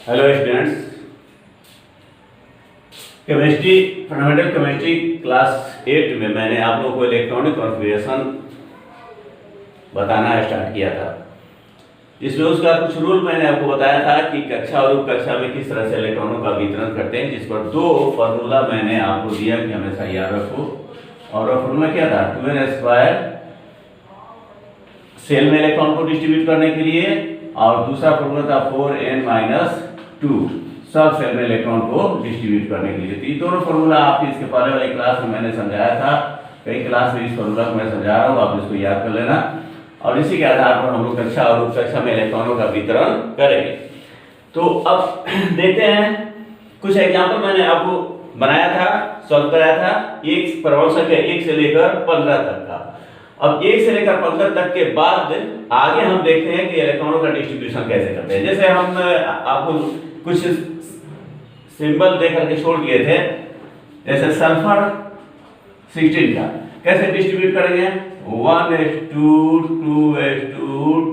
Hello students, chemistry fundamental chemistry class 8 में मैंने आप लोगों को इलेक्ट्रॉनिक कॉन्फ़िगरेशन बताना स्टार्ट किया था। इसमें उसका कुछ रूल मैंने आपको बताया था कि कक्षा और उप कक्षा में किस तरह से इलेक्ट्रॉनों का वितरण करते हैं, जिस पर दो फार्मूला मैंने आपको दिया कि हमेशा याद रखो। और वह फार्मूला क्या था? 2n² सेल में इलेक्ट्रॉन को डिस्ट्रीब्यूट करने के लिए, और दूसरा फार्मूला था 4n-2 सब सेल में इलेक्ट्रॉन को डिस्ट्रीब्यूट करने के लिए। तो ये दोनों फार्मूला आपकी इसके पहले वाली क्लास में मैंने समझाया था। कई क्लास में इस फार्मूला को मैं समझा रहा हूँ, आप इसको याद कर लेना। और इसी के आधार पर हम लोग कक्षा और उप कक्षा में इलेक्ट्रॉनों का वितरण करेंगे। तो अब देखते हैं, कुछ एग्जाम्पल मैंने आपको बनाया था, सॉल्व कराया था। एक परमाणु संख्या 1 से लेकर 15 तक का। अब 1 से लेकर 15 तक के बाद आगे हम देखते हैं कि इलेक्ट्रॉनों का डिस्ट्रीब्यूशन कैसे करते हैं। जैसे हम आपको कुछ सिंबल दे करके छोड़ दिए थे, जैसे सल्फर 16 का कैसे डिस्ट्रीब्यूट करेंगे? 1s2 2s2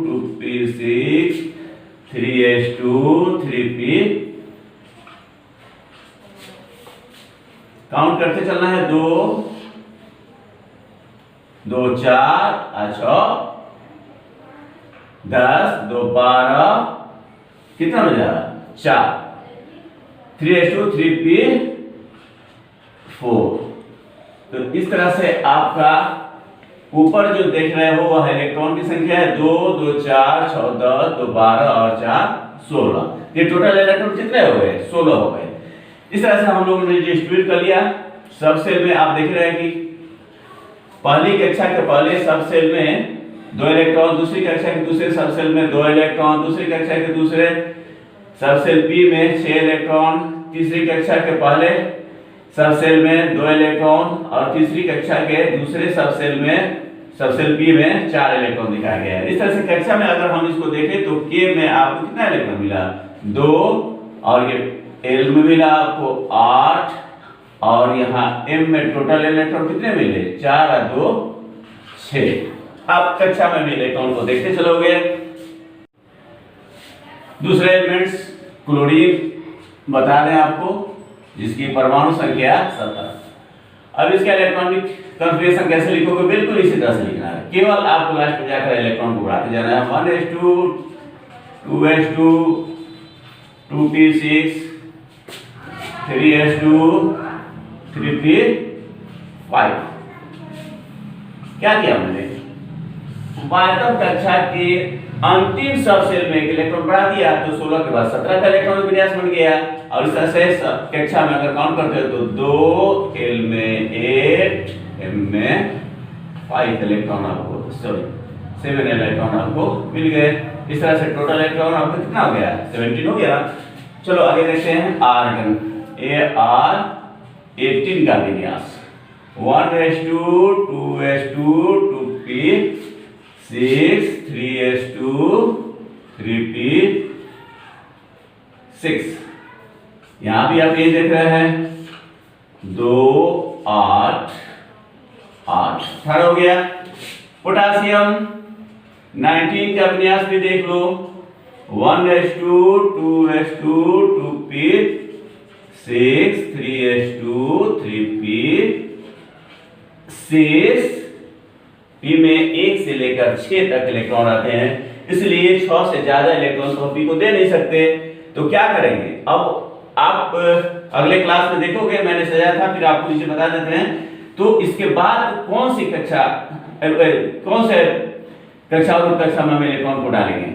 2p6 3s2 3p, count करते चलना है। 2 2 4 अच्छा 10 2 12 कितना हो जाएगा? 4 3s2 3p4। तो इस तरह से आपका ऊपर जो देख रहे हो वह इलेक्ट्रॉन की संख्या है 2 2 4 6 10 2 12 और 4 16। ये टोटल इलेक्ट्रॉन कितने हो गए? 16 हो गए। इस तरह से हम लोगों ने डिस्ट्रीब्यूट कर लिया। सब सेल में आप देख रहे हैं कि पहली कक्षा के पहले सब सेल में 2 इलेक्ट्रॉन, दूसरी कक्षा के दूसरे सब सेल में 2 इलेक्ट्रॉन, दूसरी कक्षा के दूसरे सब सेल पी में 6 इलेक्ट्रॉन, तीसरी कक्षा के पहले सब सेल में 2 इलेक्ट्रॉन और तीसरी कक्षा के दूसरे सब सेल पी में 4 इलेक्ट्रॉन दिखाया गया है। इस तरह से कक्षा में अगर हम इसको देखें तो के में आपको कितना इलेक्ट्रॉन मिला? 2, और ये एल में मिला आपको 8, और यहाँ एम में टोटल इलेक्ट्रॉन कितने मिले? 4 और 2 6। आप कक्षा में भी इलेक्ट्रॉन को देखते चलोगे। दूसरे एलिमेंट्स क्लोरीन बता दें आपको, जिसकी परमाणु संख्या 17। अब इसका इलेक्ट्रॉनिक कॉन्फ़िगरेशन कैसे लिखोगे? बिल्कुल इसी तरह से लिखना है, केवल आपको लास्ट में जाकर इलेक्ट्रॉन को बढ़ाते जाना है। 1s2 2s2 2p6 3s2 3p5। क्या किया मैंने? वायतम कक्षा के अंतिम सब सेल में एक इलेक्ट्रॉन बढ़ा दिया, तो 16 के बाद 17 का इलेक्ट्रॉन विन्यास बन गया। और इस तरह से कक्षा में अगर काउंट करते हो तो 2, एल में 8, एम में 5 इलेक्ट्रॉन आपको 7 इलेक्ट्रॉन आपको मिल गए। इस तरह से टोटल इलेक्ट्रॉन आपको कितना हो गया? 17 हो गया। चलो आगे देखते हैं आर्गन। Ar18 का विन्यास 1s2 2s2 2p6 3s2 3p6। यहां भी आप ये देख रहे हैं 2 8 8 18 हो गया। पोटासियम 19 का विन्यास भी देख लो, 1s2 2s2 2p6 3s2 3p6। P में 1 से लेकर 6 तक इलेक्ट्रॉन आते हैं, इसलिए 6 से ज्यादा इलेक्ट्रॉन तो पी को दे नहीं सकते। तो क्या करेंगे? अब आप अगले क्लास में देखोगे, मैंने सजाया था, फिर आपको नीचे बता देते हैं। तो इसके बाद कौन से कक्षा और कक्षा में हम इलेक्ट्रॉन को डालेंगे?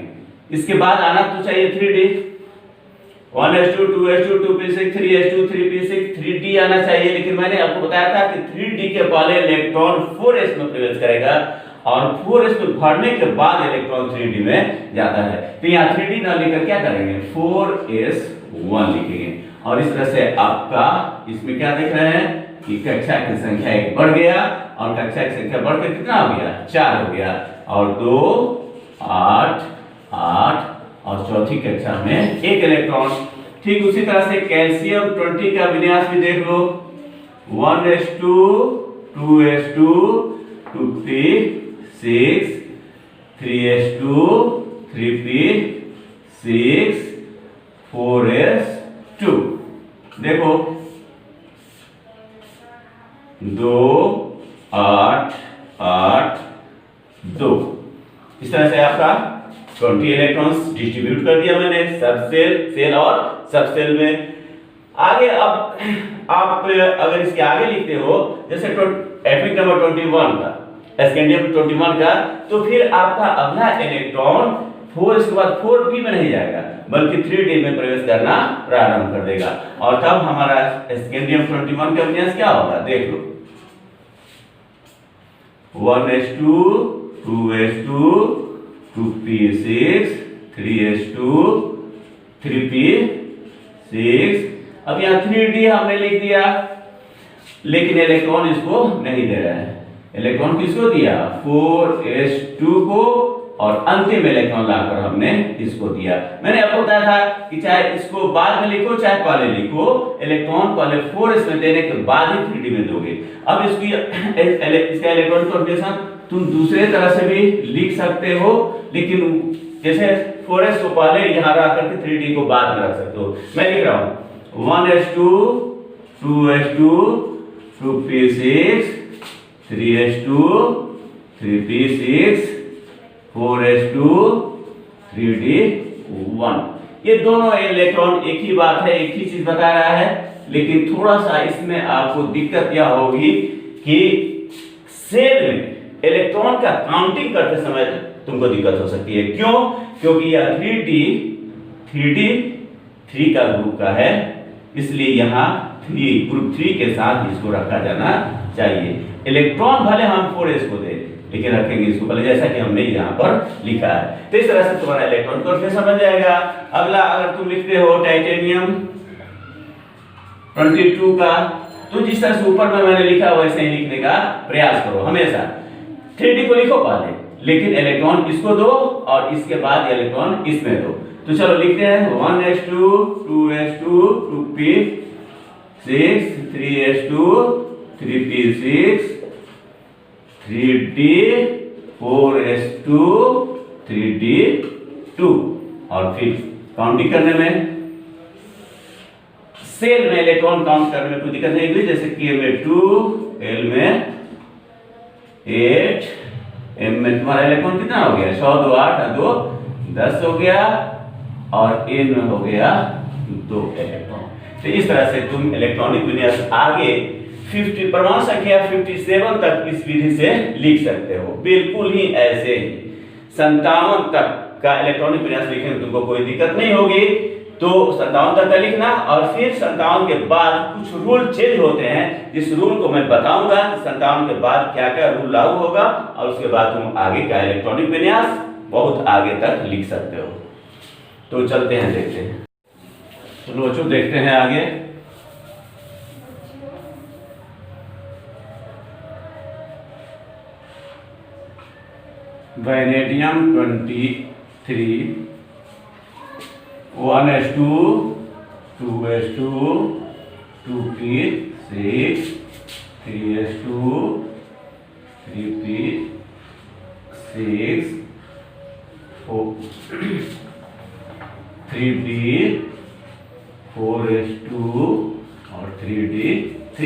इसके बाद आना तो चाहिए 3d। 1s2 2s2 2p6 3s2 3p6 3d आना चाहिए, लेकिन मैंने आपको बताया था कि 3d के पहले इलेक्ट्रॉन 4s में प्रवेश करेगा, और 4s में भरने के बाद इलेक्ट्रॉन 3d में जाता है। तो यहाँ 3d ना लेकर क्या करेंगे? 4s1 लिखेंगे। और इस तरह से आपका इसमें क्या देख रहे हैं कि कक्षा की संख्या 1 बढ़ गया, और कक्षा की संख्या बढ़कर कितना हो गया? 4 हो गया, और 2 8 8 और चौथी कक्षा में 1 इलेक्ट्रॉन। ठीक उसी तरह से कैल्शियम 20 का विन्यास भी देख लो, 1s2 2s2 2p6 3s2 3p6 4s2। देखो 2 8 8 2, इस तरह से आपका 20 इलेक्ट्रॉन्स डिस्ट्रीब्यूट कर दिया मैंने सब सेल और सब सेल में। आगे अब आप अगर इसके आगे लिखते हो जैसे एटॉमिक नंबर 21 का, स्कैंडियम 21 का, तो फिर आपका अगला इलेक्ट्रॉन 4 इसके बाद 4p में नहीं जाएगा बल्कि 3d में प्रवेश करना प्रारंभ कर देगा। और तब हमारा स्कैंडियम 21 का विन्यास क्या होगा देख लो, 1s2 2s2 2p6 3s2 3p6। अब यहाँ 3d हमने लिख दिया, लेकिन इलेक्ट्रॉन इसको नहीं दे रहा है। इलेक्ट्रॉन किसको दिया, 4s2 को, और अंतिम इलेक्ट्रॉन लाकर हमने इसको दिया। मैंने आपको बताया था कि चाहे इसको बाद में लिखो चाहे पहले लिखो, इलेक्ट्रॉन पहले 4s में देने के बाद ही 3d में दोगे। अब इसका इलेक्ट्रॉन कॉन्फ़िगरेशन तुम दूसरे तरह से भी लिख सकते हो, लेकिन जैसे 4s को पहले यहाँ रख करके 3d को बाद में रख सकते हो। मैं लिख रहा हूँ 1s2 2s2 2p6 3s2 3p6 4s2 3d1। ये दोनों इलेक्ट्रॉन एक ही बात है, एक ही चीज बता रहा है, लेकिन थोड़ा सा इसमें आपको दिक्कत यह होगी कि सेल में इलेक्ट्रॉन का काउंटिंग करते समय तुमको दिक्कत हो सकती है। क्यों? क्योंकि यह 3d 3 का ग्रुप का है, इसलिए यहाँ ग्रुप 3 के साथ इसको रखा जाना चाहिए। इलेक्ट्रॉन भले हम 4s को दे, लेकिन रखेंगे इसको पहले, जैसा कि हमने यहाँ पर लिखा है। तो इस तरह से तुम्हारा इलेक्ट्रॉन कॉन्फ़िगरेशन बन जाएगा। अगला अगर तुम लिखते हो टाइटेनियम 22 का, तो जिस तरह से ऊपर में मैंने लिखा वैसे ही लिखने का प्रयास करो हमेशा। 3d को लिखो पहले, लेकिन इलेक्ट्रॉन इसको दो और इसके बाद इलेक्ट्रॉन इसमें दो। तो चलो लिखते हैं 1s2 2s2 2p6 3s2 3p6 3d 4s2 3d2। और फिर काउंटिंग करने में, सेल में इलेक्ट्रॉन काउंट करने में कोई दिक्कत नहीं हुई, जैसे K में 2 L में 8 M में तुम्हारा इलेक्ट्रॉन कितना हो गया, 100 2 8 2 10 हो गया, और N में हो गया 2 इलेक्ट्रॉन। तो इस तरह से तुम इलेक्ट्रॉनिक विन्यास आगे 50 परमाणु संख्या 57 तक इस विधि से लिख सकते हो। बिल्कुल ही ऐसे ही 57 तक का इलेक्ट्रॉनिक विन्यास लिखने में तुमको कोई दिक्कत नहीं होगी। तो 57 तक का लिखना, और फिर 57 के बाद कुछ रूल चेंज होते हैं, जिस रूल को मैं बताऊंगा 57 के बाद क्या क्या रूल लागू होगा, और उसके बाद तुम आगे का इलेक्ट्रॉनिक विन्यास बहुत आगे तक लिख सकते हो। तो चलते हैं देखते हैं, चलो बच्चों देखते हैं आगे। Vanadium 23 1s2 2s2 2p6 3s2 3p6 3d 4s2 और 3d3।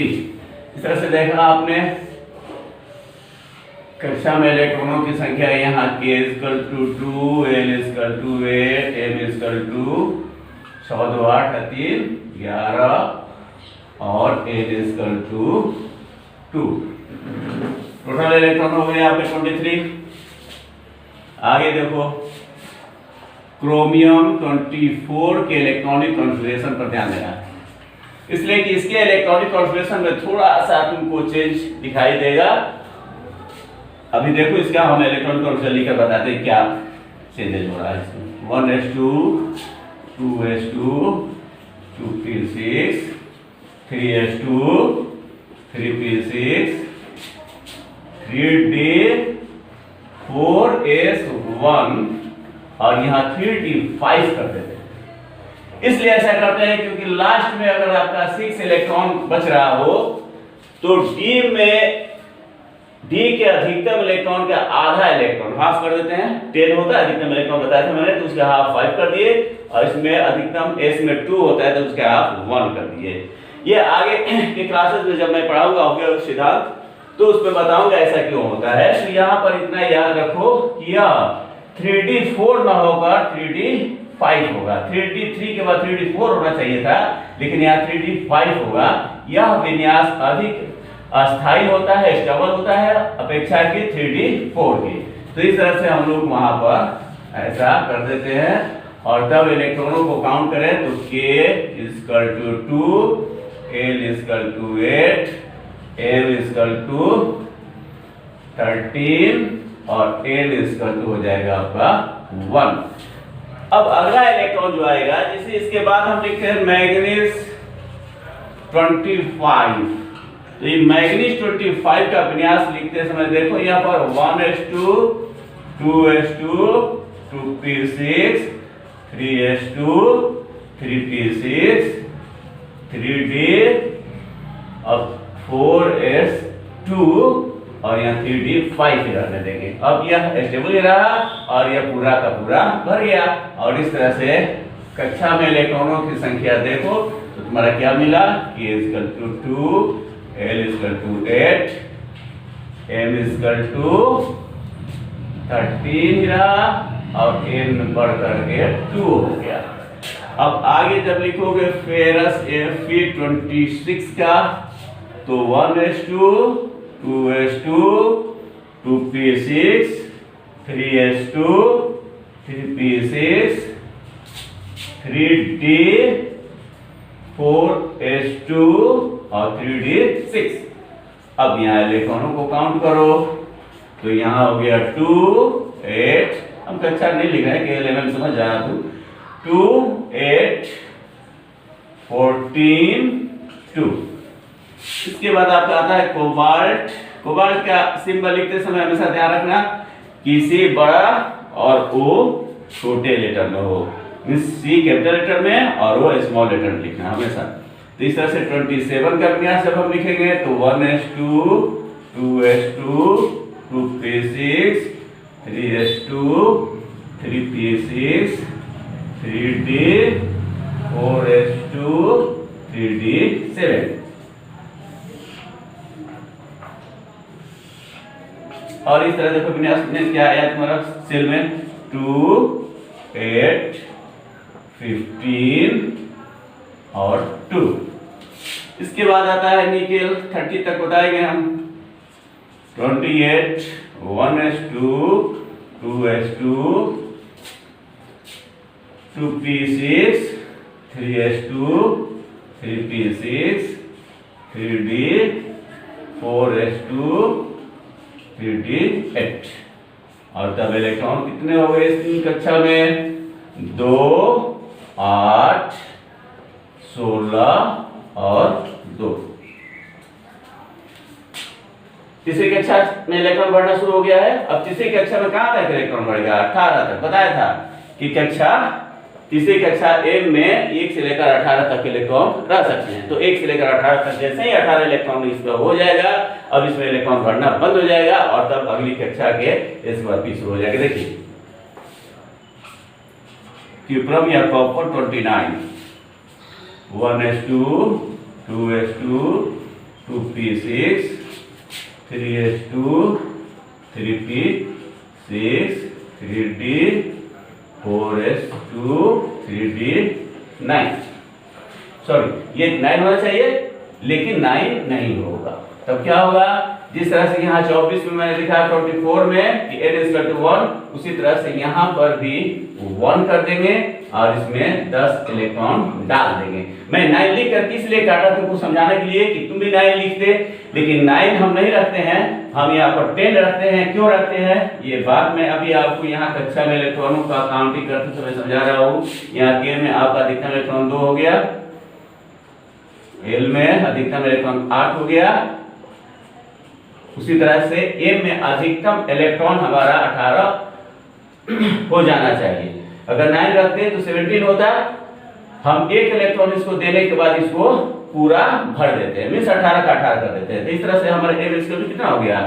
इस तरह से देखा आपने कक्षा में इलेक्ट्रॉनों की संख्या यहाँ k = 2 L = 8 M = 100 2 8 3 11 और N = 2। टोटल इलेक्ट्रॉन हो गए आपके 23। आगे देखो क्रोमियम 24 के इलेक्ट्रॉनिक कॉन्फ़िगरेशन पर ध्यान देना, इसलिए कि इसके इलेक्ट्रॉनिक कॉन्फ़िगरेशन में थोड़ा सा तुमको चेंज दिखाई देगा। अभी देखो इसका हम इलेक्ट्रॉनिक कॉन्फ़िगरेशन लिखकर बताते हैं क्या चेंजेस हो रहा है इसमें। 1s2 2s2 2p6 3s2 3p6 3d4s1 और यहाँ 3d5 करते थे। इसलिए ऐसा करते हैं क्योंकि लास्ट में अगर आपका 6 इलेक्ट्रॉन बच रहा हो तो d में डी के अधिकतम इलेक्ट्रॉन का आधा इलेक्ट्रॉन हाफ कर देते हैं, 10 होता है अधिकतम इलेक्ट्रॉन बताया था मैंने, तो उसका हाफ 5 कर दिए, और इसमें अधिकतम एस में 2 होता है तो उसका हाफ 1 कर दिए। ये आगे के क्लासेस में जब मैं पढ़ाऊंगा अवयव सिद्धांत तो उसमें बताऊंगा ऐसा क्यों होता है। तो यहाँ पर इतना याद रखो कि यह 3D4 ना होकर 3D5 होगा, 3D3 के बाद 3D4 होना चाहिए था, लेकिन यहाँ 3D5 होगा। यह विन्यास अधिक अस्थाई होता है, स्टेबल होता है अपेक्षा के 3D4 के। तो इस तरह से हम लोग वहां पर ऐसा कर देते हैं, और तब इलेक्ट्रॉनों को काउंट करें तो K = 2, L = 8, M = 13 और N = हो जाएगा आपका 1। अब अगला इलेक्ट्रॉन जो आएगा, जैसे इसके बाद हम लिखते हैं मैग्नीज 25। तो ये मैग्नीज 25 का विन्यास लिखते समय देखो यहाँ पर 1s2, 2s2, 2p6, 3s2, 3p6, 3d, अब 4s2 और यहाँ 3d5 रहने देंगे। अब यह स्टेबल रहा और यह पूरा का पूरा भर गया। और इस तरह से कक्षा में इलेक्ट्रॉनों की संख्या देखो तो तुम्हारा क्या मिला, K = 2, L = 8, M = 13 रहा और N बढ़ करके 2 हो गया। अब आगे जब लिखोगे फेरस Fe26 का तो 1s2, 2s2, 2p6, 3s2, 3p6, 3d, 4s2 और 3d6। अब यहाँ इलेक्ट्रॉनों को काउंट करो तो यहाँ हो गया 2, 8, हम कक्षा नहीं लिख रहे हैं, केवल लेवल समझ जाना तू, 2, 8, 14, 2। इसके बाद आपका आता है कोबाल्ट। कोबाल्ट का सिंबल लिखते समय हमेशा ध्यान रखना कि C बड़ा और O छोटे लेटर में हो, C कैपिटल लेटर में और O स्मॉल लेटर में लिखना हमेशा। तो इस तरह से 27 का विन्यास जब हम लिखेंगे तो 1s2, 2s2, 2p6, 3s2, 3p6, 3d, 4s2, 3d7। और इस तरह देखो विन्यास में क्या आया तुम्हारा सेल में 2, 8, 15 और 2। इसके बाद आता है निकेल 30 तक बताएंगे हम 28, 1s2, 2s2, 2p6, 3s2, 3p6, 3d, 4s2, 3d8। और तब इलेक्ट्रॉन कितने हो गए इस कक्षा में, 2, 8, 16 और 2। तीसरी कक्षा में इलेक्ट्रॉन बढ़ना शुरू हो गया है। अब तीसरी कक्षा में कहां तक इलेक्ट्रॉन बढ़ेगा, 18 तक। बताया था कि तीसरी कक्षा M में 1 से लेकर 18 तक इलेक्ट्रॉन रह सकते हैं। तो 1 से लेकर 18 तक जैसे ही 18 इलेक्ट्रॉन इसमें हो जाएगा, अब इसमें इलेक्ट्रॉन बढ़ना बंद हो जाएगा और तब अगली कक्षा के इसके बाद शुरू हो जाएगा। देखिए क्यूप्रम या copper 29, 1s2, 2s2, 2p6, 3s2, 3p6, 3d, 4s2, 3d9। Sorry ये 9 होना चाहिए लेकिन 9 नहीं होगा। तब क्या होगा, जिस तरह से यहाँ 24 में मैंने लिखा 24 में कि n = 1, उसी तरह से यहाँ पर भी 1 कर देंगे और इसमें 10 इलेक्ट्रॉन डाल देंगे। मैं 9 लिख कर किस लिए काटा, तुमको समझाने के लिए कि तुम भी 9 लिखते, लेकिन 9 हम नहीं रखते हैं, हम यहाँ पर 10 रखते हैं। क्यों रखते हैं ये बाद में अभी आपको यहाँ कक्षा में इलेक्ट्रॉनों का काउंटिंग करते समय समझा रहा हूँ। यहाँ K में आपका अधिकतम इलेक्ट्रॉन 2 हो गया, L में अधिकतम इलेक्ट्रॉन 8 हो गया, उसी तरह से M में अधिकतम इलेक्ट्रॉन हमारा 18 हो जाना चाहिए। अगर 9 रखते तो 17 होता, हम एक इलेक्ट्रॉन इसको देने के बाद इसको पूरा भर देते हैं, मीन्स 18 का 18 कर देते हैं। तो इस तरह से हमारा M कितना हो गया,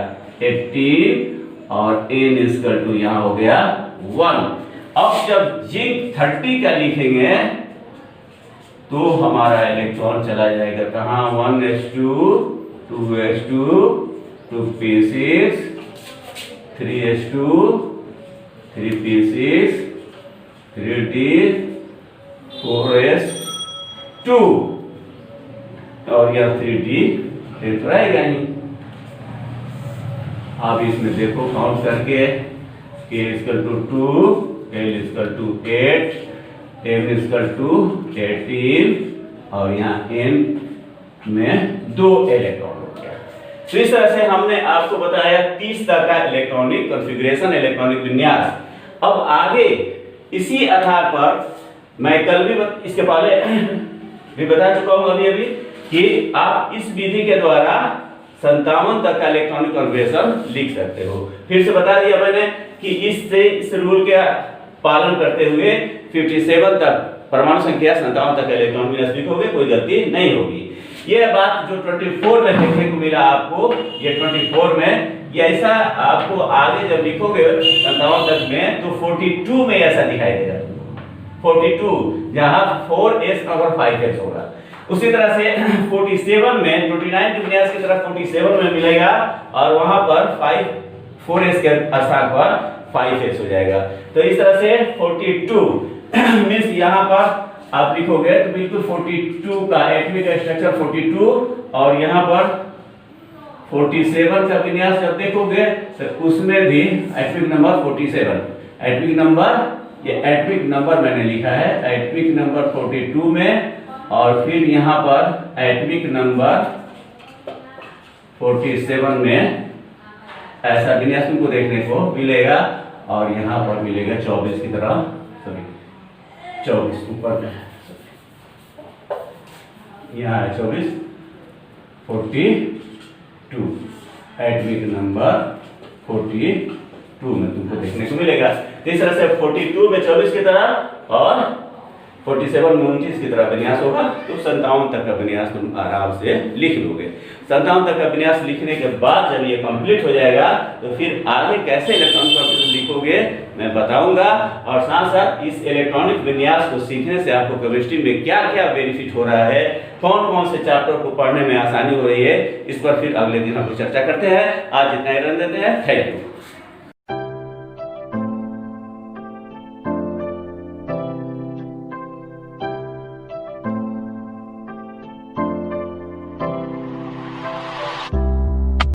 18 और n इक्वल टू यहाँ हो गया 1। अब जब जिंक 30 का लिखेंगे तो हमारा इलेक्ट्रॉन चला जाएगा कहाँ, 1s2 2s2 2p6 3s2 3p6 3d 4s2 और यह 3d तो रहेगा नहीं। आप इसमें देखो काउंट करके k equal to 2, l equal to 8, m equal to 18 और यहाँ n में 2 इलेक्ट्रॉन हो गया। तो इस तरह से हमने आपको बताया 30 तरह का इलेक्ट्रॉनिक कॉन्फ़िगरेशन, इलेक्ट्रॉनिक विन्यास। अब आगे इसी आधार पर मैं कल भी इसके पहले भी बता चुका हूँ अभी कि आप इस विधि के द्वारा 57 तक का इलेक्ट्रॉनिक कॉन्फ़िगरेशन लिख सकते हो। फिर से बता दिया मैंने कि इस रूल के पालन करते हुए 57 तक परमाणु संख्या 57 तक इलेक्ट्रॉन विन्यास लिखोगे, कोई गलती नहीं होगी। यह बात जो 24 में देखने को मिला आपको, ये 24 में ये ऐसा आपको आगे जब लिखोगे 57 तक में तो 42 में ऐसा दिखाई देगा, 42 जहां 4s और 5s होगा। उसी तरह से 47 में 29 के विन्यास की तरफ 47 में मिलेगा और वहां पर 4s के स्थान पर 5s हो जाएगा। तो इस तरह से 42 मींस यहां पर आप लिखोगे तो बिल्कुल 42 का एटॉमिक स्ट्रक्चर 42 और यहां पर 47 का विन्यास जब देखोगे तो उसमें भी एटॉमिक नंबर 47, एटॉमिक नंबर, ये एटॉमिक नंबर मैंने लिखा है, एटॉमिक नंबर 42 में और फिर यहाँ पर एटॉमिक नंबर 47 में ऐसा विन्यास तुमको देखने को मिलेगा और यहाँ पर मिलेगा 24 की तरह, सॉरी 24 ऊपर में यहाँ है 24 42 एटॉमिक नंबर 42 में तुमको देखने को मिलेगा। इस तरह से 42 में 24 की तरह और 47 में 29 की तरह विन्यास होगा। तो 57 तक का विन्यास तुम आराम से लिख लोगे। 57 तक का विन्यास लिखने के बाद जब ये कंप्लीट हो जाएगा तो फिर आगे कैसे इलेक्ट्रॉनिक कॉन्फ़िगरेशन लिखोगे मैं बताऊंगा, और साथ साथ इस इलेक्ट्रॉनिक विन्यास को सीखने से आपको केमिस्ट्री में क्या क्या बेनिफिट हो रहा है, कौन कौन से चैप्टर को पढ़ने में आसानी हो रही है, इस पर फिर अगले दिन हम चर्चा करते हैं। आज इतना ही रहने देते हैं। Thank you.